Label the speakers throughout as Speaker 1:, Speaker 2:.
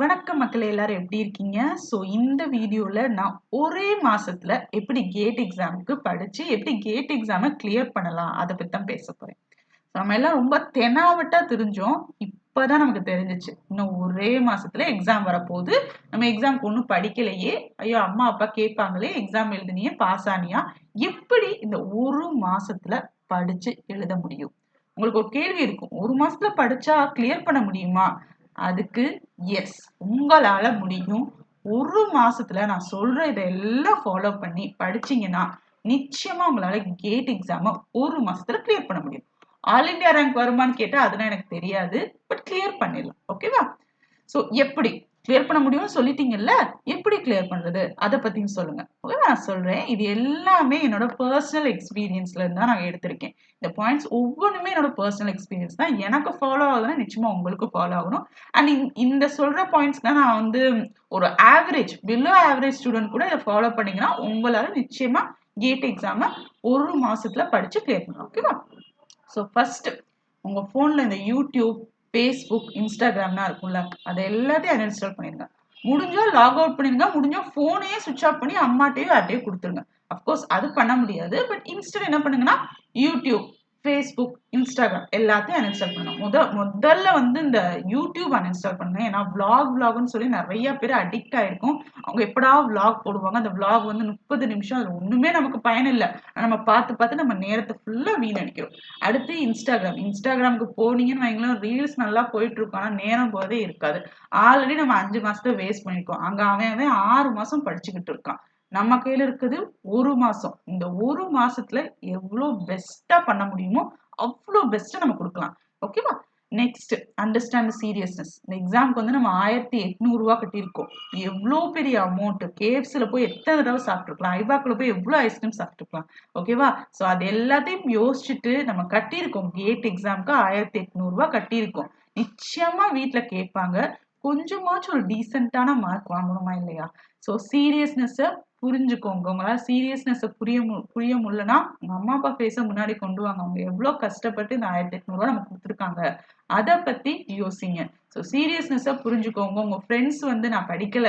Speaker 1: வணக்கம் மக்களே, எல்லாரும் எப்படி இருக்கீங்க? ஸோ இந்த வீடியோல நான் ஒரே மாசத்துல எப்படி கேட் எக்ஸாமுக்கு படிச்சு எப்படி கேட் எக்ஸாமை கிளியர் பண்ணலாம் அதை பத்தி தான் பேச போறேன். நம்ம எல்லாம் ரொம்ப தெனாவட்டா தெரிஞ்சோம். இப்பதான் நமக்கு தெரிஞ்சிச்சு இன்னும் ஒரே மாசத்துல எக்ஸாம் வரப்போகுது. நம்ம எக்ஸாம்க்கு ஒன்றும் படிக்கலையே, ஐயோ அம்மா அப்பா கேட்பாங்களே எக்ஸாம் எழுதினியே பாஸ் ஆனியா, எப்படி இந்த ஒரு மாசத்துல படிச்சு எழுத முடியும்? உங்களுக்கு ஒரு கேள்வி இருக்கும், ஒரு மாசத்துல படிச்சா கிளியர் பண்ண முடியுமா? அதுக்கு எஸ், உங்களால முடியும். ஒரு மாசத்துல நான் சொல்ற இதெல்லாம் ஃபாலோ பண்ணி படிச்சீங்கன்னா நிச்சயமா உங்களால கேட் எக்ஸாம ஒரு மாசத்துல கிளியர் பண்ண முடியும். ஆல் இந்தியா ரேங்க் வருமான்னு கேட்டா அதெல்லாம் எனக்கு தெரியாது, பட் கிளியர் பண்ணிடலாம். ஓகேவா? ஸோ எப்படி கிளியர் பண்ண முடியும்னு சொல்லிட்டீங்கல்ல, எப்படி கிளியர் பண்றது அதை பத்தியும் சொல்லுங்க. ஓகேவா? நான் சொல்றேன், இது எல்லாமே என்னோட பர்சனல் எக்ஸ்பீரியன்ஸ்ல இருந்து தான் நான் எடுத்திருக்கேன். இந்த பாயிண்ட்ஸ் ஒவ்வொன்றுமே என்னோட பர்சனல் எக்ஸ்பீரியன்ஸ் தான். எனக்கு ஃபாலோ ஆகுதுன்னா நிச்சயமா உங்களுக்கு ஃபாலோ ஆகணும். அண்ட் இந்த சொல்ற பாயிண்ட்ஸ் தான் நான் வந்து ஒரு ஆவரேஜ் பிலோ ஆவரேஜ் ஸ்டூடெண்ட் கூட இதை ஃபாலோ பண்ணீங்கன்னா உங்களால நிச்சயமா கேட் எக்ஸாம ஒரு மாசத்துல படிச்சு கிளியர் பண்ணலாம். ஓகேவா? ஸோ ஃபர்ஸ்ட் உங்க போன்ல இந்த யூடியூப், ஃபேஸ்புக், இன்ஸ்டாகிராம்லாம் இருக்கும்ல, அதை எல்லாத்தையும் அன்இன்ஸ்டால் பண்ணிடுங்க. முடிஞ்சா லாக் அவுட் பண்ணிடுங்க, முடிஞ்சா போனையே சுவிட்ச் ஆஃப் பண்ணி அம்மாட்டையும் யார்ட்டையும் கொடுத்துருங்க. அஃப்கோர்ஸ் அது பண்ண முடியாது, பட் இன்ஸ்டன்ட் என்ன பண்ணுங்கன்னா யூடியூப், ஃபேஸ்புக், இன்ஸ்டாகிராம் எல்லாத்தையும் அன்இன்ஸ்டால் பண்ணுங்க. முதல்ல வந்து இந்த யூடியூப் அன்இன்ஸ்டால் பண்ணுங்க. ஏன்னா விளாக்னு சொல்லி நிறைய பேர் அடிக்ட் ஆயிருக்கும். அவங்க எப்படா விளாக் போடுவாங்க, அந்த விளாக் வந்து 30 நிமிஷம், அது ஒண்ணுமே நமக்கு பயன் இல்லை. நம்ம பார்த்து பார்த்து நம்ம நேரத்தை ஃபுல்லா வீணடிக்கிறோம். அடுத்து இன்ஸ்டாகிராமுக்கு போனீங்கன்னு வைங்களேன், ரீல்ஸ் நல்லா போயிட்டு இருக்கும், ஆனா நேரம் போதே இருக்காது. ஆல்ரெடி நம்ம 5 மாசத்தை வேஸ்ட் பண்ணிருக்கோம். அங்க அவன் 6 மாசம் படிச்சுக்கிட்டு இருக்கான். நம்ம கையில இருக்குது ஒரு மாசம். இந்த ஒரு மாசத்துல எவ்வளவு பெஸ்டா பண்ண முடியுமோ அவ்வளவு பெஸ்டா நம்ம கொடுக்கலாம். ஓகேவா? Next, understand seriousness. இந்த எக்ஸாம்க்கு வந்து நம்ம 1800 கட்டியிருக்கோம். எவ்வளோ பெரிய அமௌண்ட். கேஎஃப்சில போய் எத்தனை தடவை சாப்பிட்டுருக்கலாம், ஐபாக்ல போய் எவ்வளோ ஐஸ்கிரீம் சாப்பிட்டுருக்கலாம். ஓகேவா? ஸோ அது எல்லாத்தையும் யோசிச்சுட்டு நம்ம கட்டியிருக்கோம். கேட் எக்ஸாம்க்கு 1800 கட்டியிருக்கோம். நிச்சயமா வீட்டுல கேட்பாங்க, கொஞ்சமாச்சும் ஒரு டீசென்டான மார்க் வாங்கணுமா இல்லையா? ஸோ சீரியஸ்னஸை புரிஞ்சுக்கோங்க. உங்களால சீரியஸ்னஸை புரிய முடியலன்னா உங்க அம்மா அப்பா ஃபேஸ முன்னாடி கொண்டு வாங்க. அவங்க எவ்வளவு கஷ்டப்பட்டு இந்த 1800 நம்ம கொடுத்துருக்காங்க, அதை பத்தி யோசிங்க. ஸோ சீரியஸ்னஸை புரிஞ்சுக்கோங்க. உங்க ஃப்ரெண்ட்ஸ் வந்து நான் படிக்கல,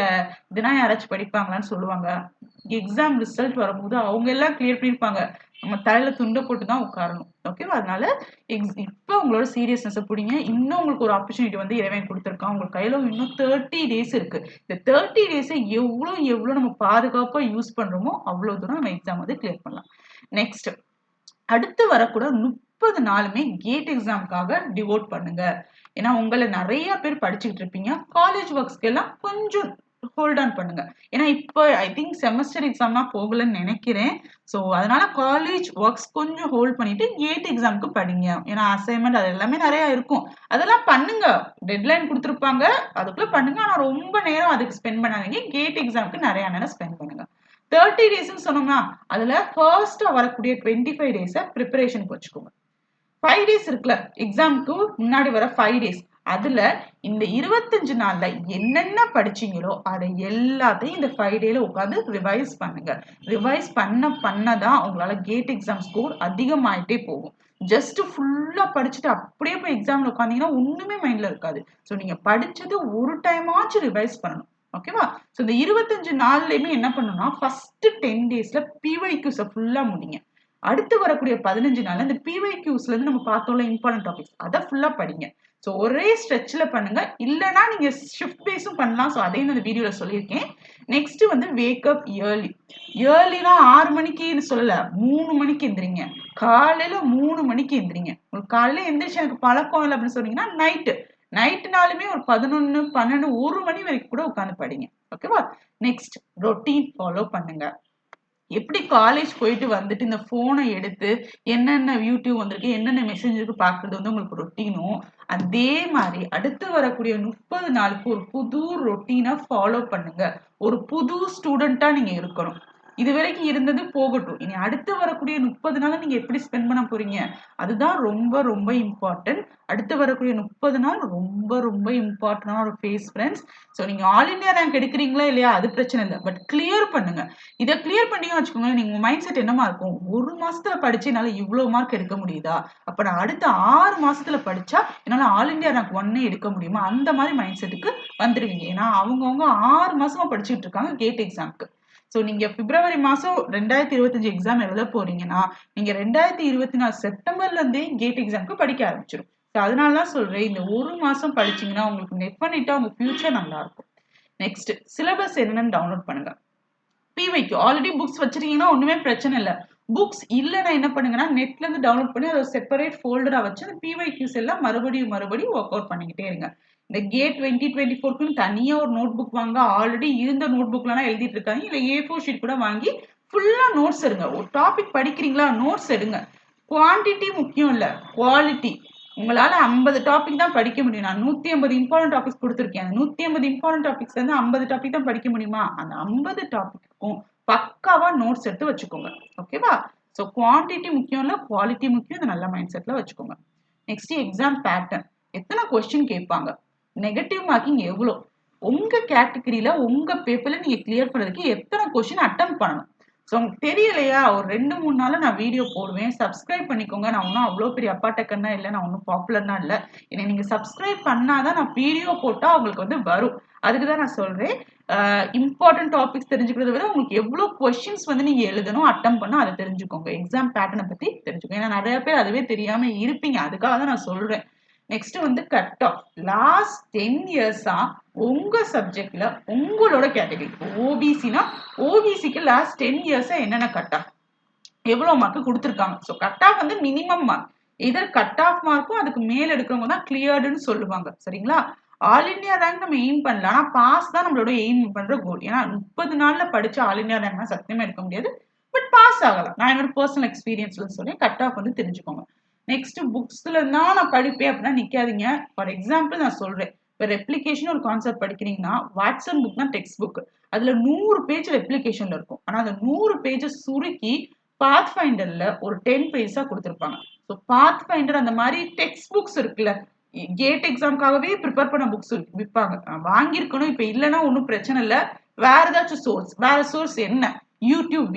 Speaker 1: இதுனா யாராச்சும் படிப்பாங்களான்னு சொல்லுவாங்க. எக்ஸாம் ரிசல்ட் வரும்போது அவங்க எல்லாம் கிளியர் பண்ணிருப்பாங்க, நம்ம தலையில துண்டை போட்டு தான் உட்காரணும். ஓகேவா? அதனால இப்போ உங்களோட சீரியஸ்னஸை பிடிங்க. இன்னும் உங்களுக்கு ஒரு ஆப்பர்ச்சுனிட்டி வந்து இறைவன் கொடுத்துருக்கான். உங்க கையில இன்னும் 30 டேஸ் இருக்கு. இந்த 30 டேஸை எவ்வளவு நம்ம பாதுகாப்பா யூஸ் பண்றோமோ அவ்வளவு தூரம் நம்ம எக்ஸாம் வந்து கிளியர் பண்ணலாம். நெக்ஸ்ட், அடுத்து வரக்கூட 30 நாளுமே கேட் எக்ஸாமுக்காக டிவோட் பண்ணுங்க. ஏன்னா உங்களை நிறைய பேர் படிச்சுக்கிட்டு இருப்பீங்க. காலேஜ் ஒர்க்ஸ்க்கு எல்லாம் கொஞ்சம் ஹோல்ட் ஆன் பண்ணுங்க. ஏன்னா இப்போ ஐ திங்க் செமஸ்டர் எக்ஸாம்லாம் போகலன்னு நினைக்கிறேன். ஸோ அதனால காலேஜ் ஒர்க்ஸ் கொஞ்சம் ஹோல்ட் பண்ணிட்டு கேட் எக்ஸாமுக்கு படிங்க. ஏன்னா அசைன்மெண்ட் அது எல்லாமே நிறைய இருக்கும், அதெல்லாம் பண்ணுங்க. டெட்லைன் கொடுத்துருப்பாங்க, அதுக்குள்ள பண்ணுங்க. ஆனால் ரொம்ப நேரம் அதுக்கு ஸ்பெண்ட் பண்ணாதீங்க. கேட் எக்ஸாமுக்கு நிறைய நேரம் ஸ்பெண்ட் பண்ணுங்க. 30 டேஸ்ன்னு சொன்னோம்னா அதுல ஃபர்ஸ்டா வரக்கூடிய 25 டேஸை ப்ரிப்பரேஷனுக்கு வச்சுக்கோங்க. 5 டேஸ் இருக்குல்ல, எக்ஸாமுக்கு முன்னாடி வர 5 டேஸ், அதுல இந்த 25 நாள்ல என்னென்ன படிச்சீங்களோ அதை எல்லாத்தையும் இந்த 5 டேல உட்காந்து ரிவைஸ் பண்ணுங்க. ரிவைஸ் பண்ணதான் உங்களால கேட் எக்ஸாம் ஸ்கோர் அதிகமாயிட்டே போகும். ஜஸ்ட் ஃபுல்லா படிச்சுட்டு அப்படியே போய் எக்ஸாம்ல உட்காந்தீங்கன்னா ஒண்ணுமே மைண்ட்ல இருக்காது. ஸோ நீங்க படிச்சது ஒரு டைம் ஆச்சு ரிவைஸ் பண்ணணும். ஓகேவா? ஸோ இந்த 25 நாள்லயுமே என்ன பண்ணணும்னா ஃபர்ஸ்ட் 10 டேஸ்ல பிவைக்யூஸை ஃபுல்லா முடிங்க. அடுத்து வரக்கூடிய 15 நாள்ல இந்த பிவைக்யூஸ்ல இருந்து நம்ம பார்த்தோம்ல இம்பார்ட்டன்ட் டாபிக்ஸ், அதை ஃபுல்லா படிங்க. ஸோ ஒரே ஸ்ட்ரெச்ல பண்ணுங்க. இல்லைன்னா நீங்க ஷிஃப்ட் பேஸும் பண்ணலாம். ஸோ அதையும் இந்த வீடியோல சொல்லியிருக்கேன். நெக்ஸ்ட் வந்து வேக்கப் இயர்லி. இயர்லினா 6 மணிக்குன்னு சொல்லல, 3 மணிக்கு எந்திரிங்க. காலையில 3 மணிக்கு எந்திரிங்க. உங்களுக்கு காலையில எந்திரிச்சு எனக்கு பழக்கம் இல்லை அப்படின்னு சொன்னீங்கன்னா நைட்டுனாலுமே ஒரு 11, 12, 1 மணி வரைக்கும் கூட உட்காந்து படிங்க. ஓகேவா? நெக்ஸ்ட், ரொட்டீன் ஃபாலோ பண்ணுங்க. எப்படி காலேஜ் போயிட்டு வந்துட்டு இந்த போனை எடுத்து என்னென்ன யூடியூப் வந்திருக்கு, என்னென்ன மெசேஜ் இருக்கு பாக்குறது வந்து உங்களுக்கு ரொட்டீனும், அதே மாதிரி அடுத்து வரக்கூடிய 30 நாளுக்கு ஒரு புது ரொட்டீனை ஃபாலோ பண்ணுங்க. ஒரு புது ஸ்டூடெண்டா நீங்க இருக்கணும். இது வரைக்கும் இருந்தது போகட்டும். இனி அடுத்து வரக்கூடிய 30 நாள நீங்க எப்படி ஸ்பெண்ட் பண்ண போறீங்க? அதுதான் ரொம்ப ரொம்ப இம்பார்ட்டன்ட். அடுத்து வரக்கூடிய 30 நாள் ரொம்ப ரொம்ப இம்பார்ட்டன்டான ஒரு ஃபேஸ் ஃப்ரெண்ட்ஸ். ஸோ நீங்க ஆல் இந்தியா ரேங்க் எடுக்கிறீங்களா இல்லையா? அது பிரச்சனை இல்ல. பட் கிளியர் பண்ணுங்க. இத கிளியர் பண்ணீங்கன்னு வச்சுக்கோங்களேன், நீங்க உங்க மைண்ட் செட் என்னமா இருக்கும்? 1 மாசத்துல படிச்சு என்னால இவ்ளோ மார்க் எடுக்க முடியுதா? அப்ப நான் அடுத்த 6 மாசத்துல படிச்சா என்னால ஆல் இந்தியா ரேங்க் 1 எடுக்க முடியுமா? அந்த மாதிரி மைண்ட் செட்டுக்கு வந்துருவீங்க. ஏன்னா அவங்கவங்க 6 மாசமா படிச்சுட்டு இருக்காங்க கேட் எக்ஸாம்க்கு. ஸோ நீங்க பிப்ரவரி மாசம் 2025 எக்ஸாம் எழுத போறீங்கன்னா, நீங்க 2024 செப்டம்பர்ல இருந்தே கேட் எக்ஸாம்க்கு படிக்க ஆரம்பிச்சிரும். ஸோ அதனால தான் சொல்றேன், இந்த 1 மாசம் படிச்சீங்கன்னா உங்களுக்கு டெஃபனட்டா உங்க ஃபியூச்சர் நல்லா இருக்கும். நெக்ஸ்ட் சிலபஸ் என்னன்னு டவுன்லோட் பண்ணுங்க. பிவைக்யூ ஆல்ரெடி புக்ஸ் வச்சிருக்கீங்கன்னா ஒண்ணுமே பிரச்சனை இல்ல. புக்ஸ் இல்லன்னா என்ன பண்ணுங்கன்னா, நெட்ல இருந்து டவுன்லோட் பண்ணி அதை செப்பரேட் ஃபோல்டரா வச்சு அந்த பிவைக்யூஸ் எல்லாம் மறுபடியும் ஒர்க் அவுட் பண்ணிக்கிட்டே இருங்க. இந்த கேட் 2024க்குன்னு தனியா ஒரு நோட் புக் வாங்க. ஆல்ரெடி இருந்த நோட் புக்லாம் எழுதிட்டு இருக்காங்க. இல்ல A4 ஷீட் கூட வாங்கி ஃபுல்லா நோட்ஸ் எடுங்க. ஒரு டாபிக் படிக்கிறீங்களா, நோட்ஸ் எடுங்க. குவான்டிட்டி முக்கியம் இல்ல, குவாலிட்டி. உங்களால 50 டாபிக் தான் படிக்க முடியும். நான் 150 இம்பார்ட்டன்ட் டாபிக்ஸ் கொடுத்துருக்கேன். 150 இம்பார்ட்டன்ட் டாபிக்ஸ்ல இருந்து 50 டாபிக் தான் படிக்க முடியுமா? அந்த 50 டாபிக்கும் பக்காவா நோட்ஸ் எடுத்து வச்சுக்கோங்க. ஓகேவா? ஸோ குவான்டிட்டி முக்கியம் இல்ல, குவாலிட்டி முக்கியம். இதை நல்ல மைண்ட் செட்ல வச்சுக்கோங்க. Next exam pattern. எத்தனை கொஸ்டின் கேட்பாங்க? நெகட்டிவ் மார்க்கிங் எவ்வளோ? உங்க கேட்டகரியில உங்க பேப்பர்ல நீங்க கிளியர் பண்றதுக்கு எத்தனை கொஸ்டின் அட்டம் பண்ணணும்? ஸோ உங்களுக்கு தெரியலையா? ஒரு 2-3 நாள்ல நான் வீடியோ போடுவேன். சப்ஸ்கிரைப் பண்ணிக்கோங்க. நான் ஒன்றும் அவ்வளோ பெரிய அப்பாட்டக்கன்னா இல்லை. நான் ஒன்றும் பாப்புலர்னா இல்லை. என்னை நீங்க சப்ஸ்கிரைப் பண்ணாதான் நான் வீடியோ போட்டா உங்களுக்கு வந்து வரும். அதுக்கு தான் நான் சொல்றேன். இம்பார்ட்டன்ட் டாபிக்ஸ் தெரிஞ்சுக்கிறத விட உங்களுக்கு எவ்வளோ கொஸ்டின்ஸ் வந்து நீங்க எழுதணும், அட்டம் பண்ண அதை தெரிஞ்சுக்கோங்க. எக்ஸாம் பேட்டர்னை பத்தி தெரிஞ்சுக்கோங்க. ஏன்னா நிறைய பேர் அதுவே தெரியாம இருப்பீங்க. அதுக்காக தான் நான் சொல்றேன். நெக்ஸ்ட் வந்து கட் ஆஃப். லாஸ்ட் 10 இயர்ஸா உங்க சப்ஜெக்ட்ல உங்களோட கேட்டகரி ஓபிசினா ஓபிசிக்கு லாஸ்ட் 10 இயர்ஸா என்னென்ன கட் ஆஃப், எவ்வளவு மார்க் கொடுத்துருக்காங்க. ஸோ கட் ஆஃப் வந்து மினிமம் மார்க். இதர் கட் ஆஃப் மார்க்கும் அதுக்கு மேல எடுக்கிறவங்க தான் கிளியர்டுன்னு சொல்லுவாங்க. சரிங்களா? ஆல் இந்தியா ரேங்க் நம்ம எய்ம் பண்ணல. ஆனா பாஸ் தான் நம்மளோட எய்ம் பண்ற கோல். ஏன்னா 30 நாள்ல படிச்ச ஆல் இந்தியா ரேங்க் சத்தியமா எடுக்க முடியாது. பட் பாஸ் ஆகலாம். நான் என்னோட பர்சனல் எக்ஸ்பீரியன்ஸ்ல சொல்லி கட் ஆஃப் வந்து தெரிஞ்சுக்கோங்க. நெக்ஸ்ட் புக்ஸ்ல தான் நான் படிப்பேன் அப்படின்னா நிக்காதீங்க. ஃபார் எக்ஸாம்பிள் நான் சொல்றேன். இப்போ ரெப்ளிகேஷன் ஒரு கான்செப்ட் படிக்கிறீங்கன்னா வாட்சன் புக் தான் டெக்ஸ்ட் புக். அதுல 100 பேஜ் ரெப்ளிகேஷன்ல இருக்கும். ஆனா அந்த 100 பேஜஸ் சுருக்கி பாத் ஃபைண்டர்ல ஒரு 10 பேஜஸா கொடுத்துருப்பாங்க. ஸோ பாத் ஃபைண்டர் அந்த மாதிரி டெக்ஸ்ட் புக்ஸ் இருக்குல்ல, கேட் எக்ஸாம்காகவே ப்ரிப்பேர் பண்ண புக்ஸ் விற்பாங்க. வாங்கியிருக்கணும். இப்போ இல்லைன்னா ஒன்றும் பிரச்சனை இல்லை. வேற ஏதாச்சும் சோர்ஸ். வேற சோர்ஸ் என்ன? யூடியூப்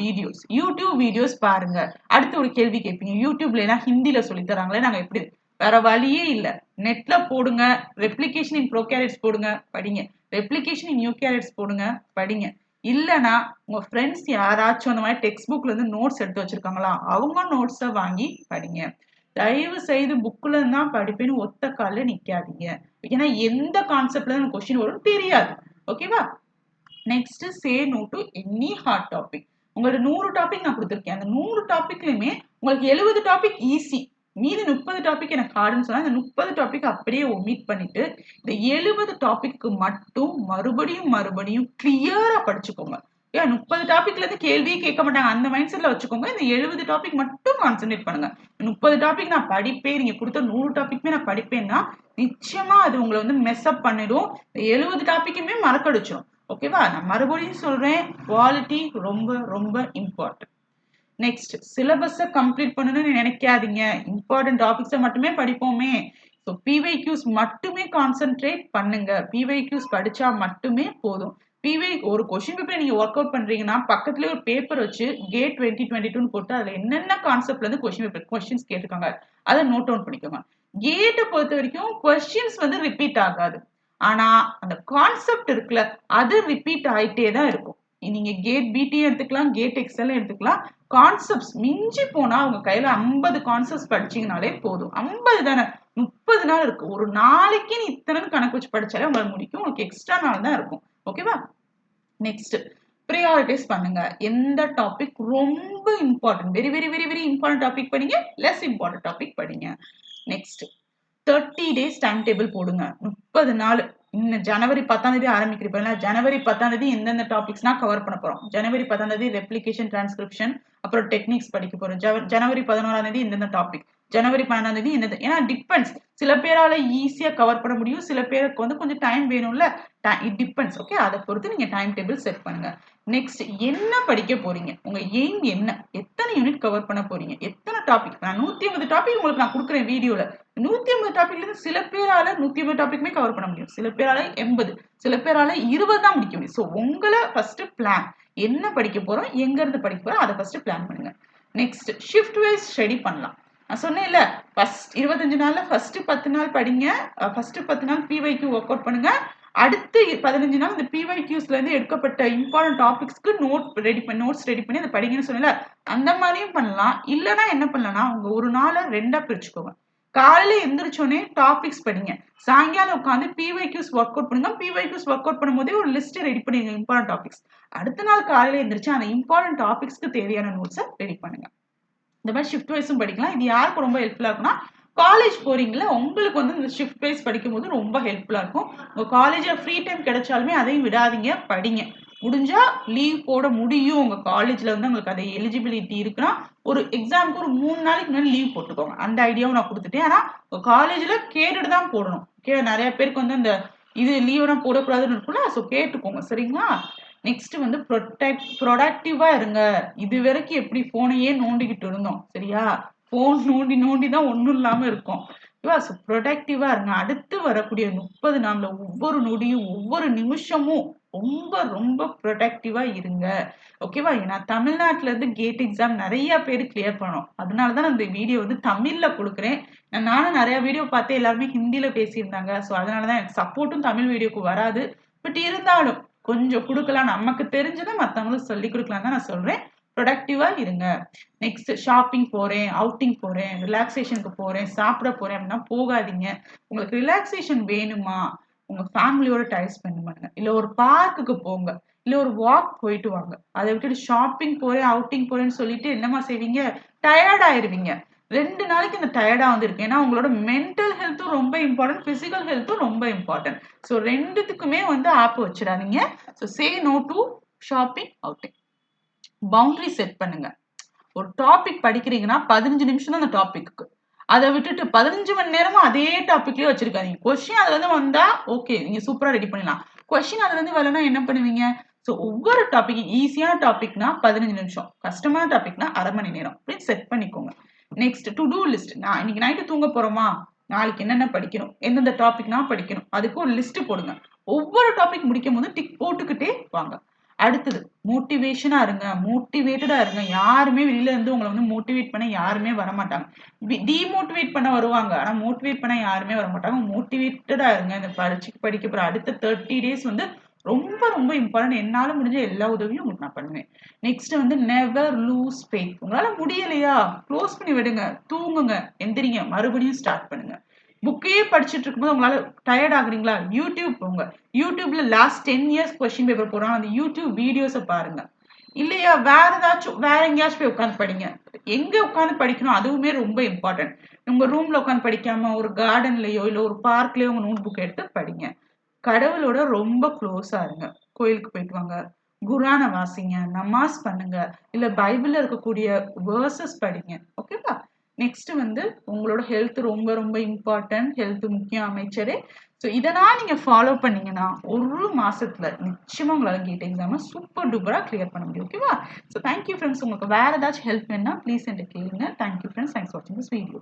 Speaker 1: வீடியோஸ் பாருங்க. அடுத்து ஒரு கேள்வி கேட்பீங்க, யூடியூப்ல எல்லாம் ஹிந்தில சொல்லி தராங்களே, நாங்க எப்படி? வேற வழியே இல்ல. நெட்ல போடுங்க, ரெப்ளிகேஷன் இன் ப்ரோகேரியட்ஸ் போடுங்க, படிங்க. ரெப்ளிகேஷன் இன் யூகேரியட்ஸ் போடுங்க, படிங்க. இல்லனா உங்க ஃப்ரெண்ட்ஸ் யாராச்சும் அந்த மாதிரி டெக்ஸ்ட் புக்ல இருந்து நோட்ஸ் எடுத்து வச்சிருக்காங்களா, அவங்க நோட்ஸை வாங்கி படிங்க. தயவு செய்து புக்ல தான் படிப்பேன்னு ஒத்த கால நிக்காதீங்க. ஏன்னா எந்த கான்செப்ட்ல இருந்து கொஸ்டின் வரும் தெரியாது. ஓகேவா? Next say no to any hard topic. உங்களுக்கு 100 டாபிக் நான் கொடுத்துருக்கேன். அந்த 100 டாபிக்லயுமே உங்களுக்கு 70 டாபிக் ஈஸி, மீதி 30 டாபிக் எனக்கு ஹார்டுன்னு சொன்னா இந்த 30 டாபிக் அப்படியே ஒமிட் பண்ணிட்டு இந்த 70 டாபிக்கு மட்டும் மறுபடியும் கிளியரா படிச்சுக்கோங்க. ஏன் 30 டாபிக்ல இருந்து கேள்வியே கேட்க மாட்டாங்க, அந்த மைண்ட் செட்ல வச்சுக்கோங்க. இந்த 70 டாபிக் மட்டும் கான்சென்ட்ரேட் பண்ணுங்க. 30 டாபிக் நான் படிப்பேன், நீங்க கொடுத்த 100 டாபிக்குமே நான் படிப்பேன்னா நிச்சயமா அது உங்களை வந்து மெஸ்அப் பண்ணிடும். 70 டாபிக்குமே மறக்கடிச்சிடும். ஓகேவா? நான் மறுபடியும் சொல்றேன், குவாலிட்டி ரொம்ப ரொம்ப இம்பார்ட்டன்ட். நெக்ஸ்ட் சிலபஸை கம்ப்ளீட் பண்ணணும்னு நினைக்காதீங்க. இம்பார்ட்டன்ட் டாபிக்ஸை மட்டுமே படிப்போமே. ஸோ பிவைக்யூஸ் மட்டுமே கான்சென்ட்ரேட் பண்ணுங்க. பிவைக்யூஸ் படிச்சா மட்டுமே போதும். ஒரு கொஸ்டின் பேப்பர் நீங்க ஒர்க் அவுட் பண்றீங்கன்னா பக்கத்துலேயே ஒரு பேப்பர் வச்சு கேட் 2022 போட்டு அதுல என்னென்ன கான்செப்ட்ல இருந்து கொஸ்டின்ஸ் கேட்டிருக்காங்க அதை நோட் டவுன் பண்ணிக்கோங்க. கேட்டை பொறுத்த வரைக்கும் கொஸ்டின்ஸ் வந்து ரிப்பீட் ஆகாது. ஆனா அந்த கான்செப்ட் இருக்குல்ல, அது ரிப்பீட் ஆயிட்டே தான் இருக்கும். நீங்க கேட் பிடி எடுத்துக்கலாம், கேட் எக்ஸல் எடுத்துக்கலாம். கான்செப்ட்ஸ் மிஞ்சி போனா உங்க கையில 50 கான்செப்ட்ஸ் படிச்சீங்கனாலே போதும். 50 தானே, 30 நாள் இருக்கு. ஒரு நாளைக்கு நீ இத்தனை கணக்கு வச்சு படிச்சாலே உங்களுக்கு முடிக்கும். உங்களுக்கு எக்ஸ்ட்ரா நாள் தான் இருக்கும். ஓகேவா? நெக்ஸ்ட் ப்ரியாரிட்டைஸ் பண்ணுங்க. எந்த டாபிக் ரொம்ப important, very very very very important topic படிங்க, லெஸ் இம்பார்ட்டன்ட் டாபிக் படிங்க. நெக்ஸ்ட் 30 டேஸ் டைம் டேபிள் போடுங்க. 30 நாள். இன்னும் ஜனவரி 10ஆம் தேதி ஆரம்பிக்கிறப்ப ஜனவரி 10ஆம் தேதி எந்தெந்த டாபிக்ஸ்னா கவர் பண்ண போறோம். ஜனவரி 10ஆம் தேதி ரெப்ளிகேஷன், டிரான்ஸ்கிரிப்ஷன், அப்புறம் டெக்னிக்ஸ் படிக்க போறோம். ஜனவரி 11ஆம் தேதி எந்தெந்த டாபிக், ஜனவரி 12ஆம் தேதி என்னது, ஏன்னா டிபெண்ட்ஸ், சில பேரால ஈஸியா கவர் பண்ண முடியும், சில பேருக்கு வந்து கொஞ்சம் டைம் வேணும்ல, இட் டிபெண்ட்ஸ். ஓகே, அதை பொறுத்து நீங்க டைம் டேபிள் செட் பண்ணுங்க. நெக்ஸ்ட், என்ன படிக்க போறீங்க, உங்க எய்ம் என்ன, எத்தனை யூனிட் கவர் பண்ண போறீங்க, எத்தனை டாபிக். நான் 150 டாபிக் உங்களுக்கு நான் கொடுக்குறேன் வீடியோல. 150 டாபிக்ல இருந்து சில பேரால 150 டாபிக்குமே கவர் பண்ண முடியும், சில பேரால 80, சில பேரால 20 தான் முடிக்க முடியும். ஸோ உங்களை ஃபர்ஸ்ட் பிளான், என்ன படிக்க போறோம், எங்க இருந்து படிக்க போறோம், அதை ஃபர்ஸ்ட் பிளான் பண்ணுங்க. நெக்ஸ்ட், ஷிஃப்ட் வைஸ் ஸ்டடி பண்ணலாம். நான் சொன்னேன்ல, ஃபர்ஸ்ட் 25 நாள்ல ஃபர்ஸ்ட் 10 நாள் படிங்க, ஃபர்ஸ்ட் 10 நாள் பிவைக்யூ ஒர்க் அவுட் பண்ணுங்க. அடுத்து 15 நாள் இந்த பிவைக்யூஸ்ல இருந்து எடுக்கப்பட்ட இம்பார்ட்டன்ட் டாபிக்ஸ்க்கு நோட்ஸ் ரெடி பண்ணி அதை படிங்கன்னு சொன்னல, அந்த மாதிரியும் பண்ணலாம். இல்லைன்னா என்ன பண்ணலாம்னா, உங்க ஒரு நாளை 2ஆ பிரிச்சுக்கோங்க. காலையில எந்திரிச்சோடனே டாபிக்ஸ் படிங்க, சாயங்காலம் உட்காந்து பிவைக்யூஸ் ஒர்க் அவுட் பண்ணுங்க. பிவைக்யூஸ் ஒர்க் அவுட் பண்ணும்போதே ஒரு லிஸ்ட் ரெடி பண்ணிடுங்க இம்பார்ட்டன்ட் டாபிக்ஸ். அடுத்த நாள் காலையில எந்திரிச்சு அந்த இம்பார்ட்டன்ட் டாபிக்ஸ்க்கு தேவையான நோட்ஸை ரெடி பண்ணுங்க. இந்த மாதிரி ஷிஃப்ட் வைஸும் படிக்கலாம். இது யாருக்கு ரொம்ப ஹெல்ப்ஃபுல்லா இருக்குன்னா, காலேஜ் போறீங்களா, உங்களுக்கு வந்து இந்த ஷிஃப்ட் வைஸ் படிக்கும்போது ரொம்ப ஹெல்ப்ஃபுல்லா இருக்கும். உங்க காலேஜ்ல ஃப்ரீ டைம் கிடைச்சாலுமே அதையும் விடாதீங்க, படிங்க. முடிஞ்சா லீவ் போட முடியும், உங்க காலேஜ்ல வந்து உங்களுக்கு அது எலிஜிபிலிட்டி இருக்குன்னா ஒரு எக்ஸாமுக்கு ஒரு 3 நாளைக்கு முன்னாடி லீவ் போட்டுக்கோங்க. அந்த ஐடியாவும் நான் கொடுத்துட்டேன். ஆனா உங்க காலேஜ்ல கேட்டுட்டு தான் போடணும். ஓகே, நிறைய பேருக்கு வந்து அந்த இது லீவெல்லாம் போடக்கூடாதுன்னு இருக்குல்ல, ஸோ கேட்டுக்கோங்க, சரிங்களா? நெக்ஸ்ட் வந்து ப்ரொடக்டிவா இருங்க. இது வரைக்கும் எப்படி போனையே நோண்டிக்கிட்டு இருந்தோம், சரியா? போன் நோண்டி நோண்டி தான் ஒன்றும் இல்லாம இருக்கும். ப்ரொடக்டிவா இருங்க. அடுத்து வரக்கூடிய 30 நாள்ல ஒவ்வொரு நொடியும் ஒவ்வொரு நிமிஷமும் ரொம்ப ரொம்ப ப்ரொடக்டிவா இருங்க. ஓகேவா? ஏன்னா தமிழ்நாட்டுல இருந்து கேட் எக்ஸாம் நிறைய பேர் கிளியர் பண்ணோம். அதனாலதான் நான் இந்த வீடியோ வந்து தமிழ்ல கொடுக்குறேன். நானும் நிறைய வீடியோ பார்த்தேன், எல்லாருமே ஹிந்தியில பேசியிருந்தாங்க. ஸோ அதனாலதான் எனக்கு சப்போர்ட்டும் தமிழ் வீடியோக்கு வராது. பட் இருந்தாலும் கொஞ்சம் கொடுக்கலாம், நமக்கு தெரிஞ்சதை மற்றவங்களுக்கு சொல்லி கொடுக்கலாம் தான் நான் சொல்றேன். ப்ரொடக்டிவா இருங்க. நெக்ஸ்ட், ஷாப்பிங் போறேன், அவுட்டிங் போறேன், ரிலாக்ஸேஷனுக்கு போறேன், சாப்பிட போறேன் அப்படின்னா போகாதீங்க. உங்களுக்கு ரிலாக்ஸேஷன் வேணுமா, உங்க ஃபேமிலியோட டைம் ஸ்பெண்ட் பண்ணுங்க, இல்ல ஒரு பார்க்குக்கு போங்க, இல்ல ஒரு வாக் போயிட்டு வாங்க. அதை விட்டுட்டு ஷாப்பிங் போறேன், அவுட்டிங் போறேன்னு சொல்லிட்டு என்னமா செய்வீங்க, டயர்ட் ஆயிருவீங்க. 2 நாளைக்கு இந்த டயர்டா வந்திருக்கு. ஏன்னா உங்களோட மென்டல் ஹெல்த்தும் ரொம்ப இம்பார்ட்டன்ட், பிசிக்கல் ஹெல்த்தும் ரொம்ப இம்பார்ட்டன்ட். ஸோ ரெண்டுத்துக்குமே வந்து ஆப் வச்சிடாதீங்க. So say no to shopping, outing. Boundary set பண்ணுங்க. ஒரு டாபிக் படிக்கிறீங்கன்னா 15 நிமிஷம் தான் அந்த டாபிக்கு. அதை விட்டுட்டு 15 மணி நேரமும் அதே டாபிக்லயே வச்சிருக்காதீங்க. கொஸ்டின் அதுல இருந்து வந்தா ஓகே, நீங்க சூப்பரா ரெடி பண்ணலாம். கொஸ்டின் அதுல இருந்து வரலன்னா என்ன பண்ணுவீங்க? ஸோ ஒவ்வொரு டாபிக், ஈஸியான டாபிக்னா 15 நிமிஷம், கஷ்டமான டாபிக்னா அரை மணி நேரம், அப்படின்னு செட் பண்ணிக்கோங்க. Next, to do list. நான் இன்னைக்கு நைட்டு தூங்க போறோமா, நாளைக்கு என்னென்ன படிக்கணும், எந்தெந்த டாபிக்னா படிக்கணும், அதுக்கு ஒரு லிஸ்ட் போடுங்க. ஒவ்வொரு டாபிக் முடிக்கும் போது டிக் போட்டுக்கிட்டே வாங்க. அடுத்தது, மோட்டிவேஷனா இருங்க, மோட்டிவேட்டடா இருங்க. யாருமே வெளியில இருந்து உங்களை வந்து மோட்டிவேட் பண்ண யாருமே வரமாட்டாங்க. டிமோட்டிவேட் பண்ண வருவாங்க, ஆனா மோட்டிவேட் பண்ண யாருமே வரமாட்டாங்க. மோட்டிவேட்டடா இருங்க. இந்த படிக்க போற அடுத்த 30 டேஸ் வந்து ரொம்ப ரொம்ப இம்பார்ட்டன்ட். என்னால முடிஞ்ச எல்லா உதவியும் உங்களுக்கு நான் பண்ணுவேன். நெக்ஸ்ட் வந்து நெவர் லூஸ் ஃபெய்த். உங்களால முடியலையா, க்ளோஸ் பண்ணி விடுங்க, தூங்குங்க, எந்திரிங்க, மறுபடியும் ஸ்டார்ட் பண்ணுங்க. புக்கையே படிச்சுட்டு இருக்கும்போது உங்களால டயர்ட் ஆகுறீங்களா, யூடியூப் போங்க. யூடியூப்ல லாஸ்ட் 10 இயர்ஸ் கொஸ்டின் பேப்பர் போறாங்க, அந்த யூடியூப் வீடியோஸை பாருங்க. இல்லையா, வேற ஏதாச்சும் வேற எங்கேயாச்சும் போய் உட்காந்து படிங்க. எங்க உட்காந்து படிக்கணும் அதுவுமே ரொம்ப இம்பார்ட்டன்ட். உங்க ரூம்ல உட்காந்து படிக்காம ஒரு கார்டன்லயோ இல்ல ஒரு பார்க்லயோ உங்க நோட் புக் எடுத்து படிங்க. கடவுளோட ரொம்ப க்ளோஸா இருங்க. கோயிலுக்கு போயிட்டு வாங்க, குரானை வாசிங்க, நமாஸ் பண்ணுங்க, இல்ல பைபிள்ல இருக்கக்கூடிய வேர்சஸ் படிங்க. ஓகேவா? நெக்ஸ்ட் வந்து உங்களோட ஹெல்த் ரொம்ப ரொம்ப இம்பார்ட்டன்ட். ஹெல்த் முக்கியம் அமைச்சரே. ஸோ இதெல்லாம் நீங்க ஃபாலோ பண்ணீங்கன்னா ஒரு மாசத்துல நிச்சயமா உங்களால கேட் எக்ஸாம சூப்பர் டூப்பரா கிளியர் பண்ண முடியும். ஓகேவா? So thank you friends. உங்களுக்கு வேற ஏதாச்சும் ஹெல்ப் வேணும்னா ப்ளீஸ் என்கிட்ட கேளுங்க. Thank you friends. தேங்க்ஸ் ஃபார் வாட்சிங் திஸ் வீடியோ.